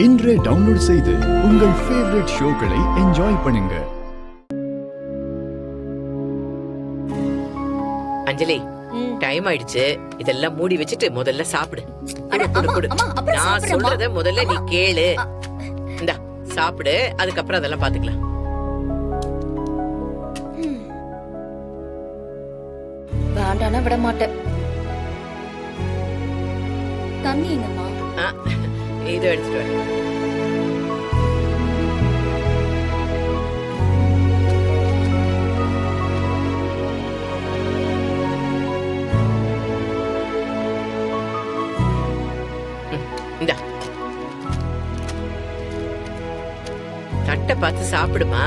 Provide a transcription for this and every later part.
இன்றே டவுன்லோட் செய்து உங்கள் ஃபேவரட் ஷோக்களை என்ஜாய் பண்ணுங்க. அஞ்சலி, டைம் ஆயிடுச்சு. இதெல்லாம் மூடி வச்சுட்டு முதல்ல சாப்பிடு. நான் சொல்றத முதல்ல நீ கேளு. இந்தா சாப்பிடு, அதுக்கப்புறம் அதெல்லாம் பாத்துக்கலாம். வேண்டானா விட மாட்டேன். தண்ணி எங்கம்மா? இதோ எடுத்துட்டு வர. இந்தா தட்டை பார்த்து சாப்பிடுமா.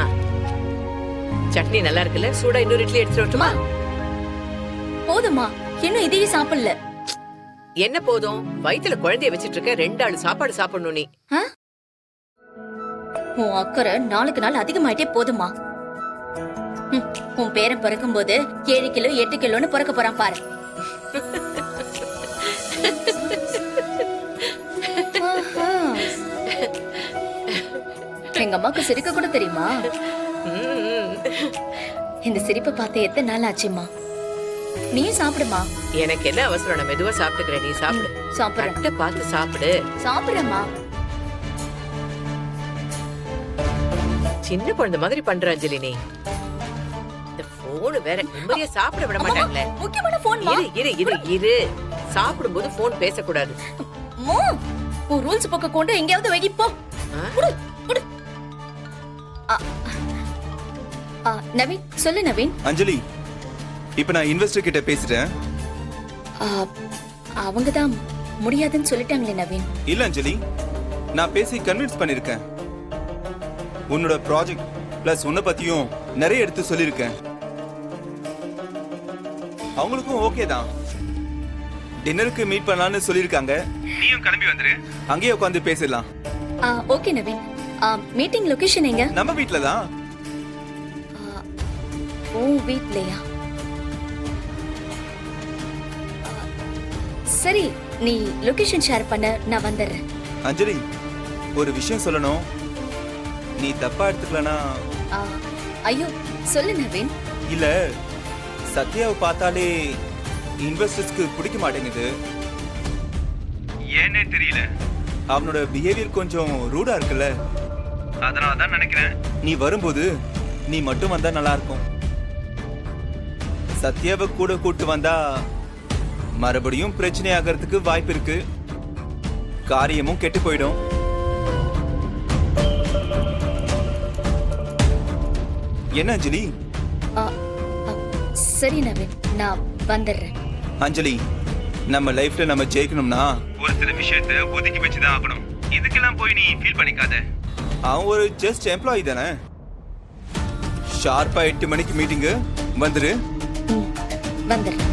சட்னி நல்லா இருக்குல்ல? சூடா இன்னொரு இட்லி எடுத்துட்டு வரட்டுமா? போதுமா, இன்னும் இதையே சாப்பிடல. என்ன போதும்? வயித்துல குழந்தைய வச்சிட்டு இருக்க, 2 ஆளு சாப்பாடு சாப்பிடணும் நீ. உன் அக்கறை நாளுக்கு நாள் அதிகமாயிட்டே போதுமா. உன் பேரன் பிறக்கும் போது 7 கிலோ 8 கிலோன்னு பிறக்க போறான் பாரு. எங்க அம்மாக்கு சிரிக்க கூட தெரியுமா? இந்த சிரிப்பை பார்த்து எத்தனை நாள் ஆச்சுமா? நீ சாப்பிடுமா. எனக்கு என்ன அவசரம்? நான் மெதுவா சாப்பிட்டுக்கிறேன், நீ சாப்பிடு. சாப்பிட பார்த்து சாப்பிடு. சாப்பிடுறமா. சின்ன குழந்தை மாதிரி பண்ற அஞ்சலி நீ. இந்த போன் வேற நிம்மதியா சாப்பிட விட மாட்டாங்களே. முக்கியமான போன். இரு இரு இரு இரு. சாப்பிடும்போது போன் பேசக்கூடாது. உன் ரூல்ஸ் பக்கம் கொண்டு எங்கேயாவது வைக்கி போ. நவீன், சொல்லு நவீன். அஞ்சலி, இப்ப நான் இன்வெஸ்டர் கிட்ட பேசிட்டேன். அவங்கதான் முடியாதுன்னு சொல்லிட்டாங்களே நவீன். இல்ல அஞ்சலி, நான் பேசி கன்வின்ஸ் பண்ணிருக்கேன். உன்னோட ப்ராஜெக்ட் பிளஸ் உன்னை பத்தியும் நிறைய எடுத்து சொல்லிருக்கேன். அவங்களுக்கும் ஓகே தான். டின்னருக்கு மீட் பண்ணலாம்னு சொல்லிருக்காங்க. நீயும் கிளம்பி வந்துரு, அங்கேயே உட்காந்து பேசிடலாம். ஓகே நவீன். மீட்டிங் லொகேஷன் எங்க? நம்ம வீட்ல தான். ஓ வீட்லயா? சரி, நீ லொகேஷன் ஷேர் பண்ண, நான் வந்துடுறேன். அஞ்சலி, ஒரு விஷயம் சொல்லணும். நீ தப்பா எடுத்துக்கலனா? ஐயோ சொல்லு நவீன். இல்ல, சத்யாவை பார்த்தாலே இன்வெஸ்டர்ஸ்க்கு பிடிக்க மாட்டேங்குது. ஏன்னே தெரியல. அவனோட பிஹேவியர் கொஞ்சம் ரூடா இருக்குல்ல, அதனால தான் நினைக்கிறேன். நீ வரும்போது நீ மட்டும் வந்தா நல்லா இருக்கும். சத்யாவை கூட கூட்டு வந்தா மறுபடியும் பிரச்சனை ஆகிறதுக்கு வாய்ப்பு இருக்கு. காரியமும் கெட்டு போயிடும். என்ன அஞ்சலி? சரி நவீன், நான் வந்துடுறேன். அஞ்சலி, நம்ம லைஃப்ல நம்ம ஜெயிக்கணும்னா ஒரு சில விஷயத்தை ஒதுக்கி வச்சுதான் ஆகணும். இதுக்கெல்லாம் போய் நீ ஃபீல் பண்ணிக்காத. அவன் ஒரு ஜஸ்ட் எம்ப்ளாயி தானே. ஷார்ப்பா 8 மணிக்கு மீட்டிங்கு வந்துரு. வந்துடுறேன்.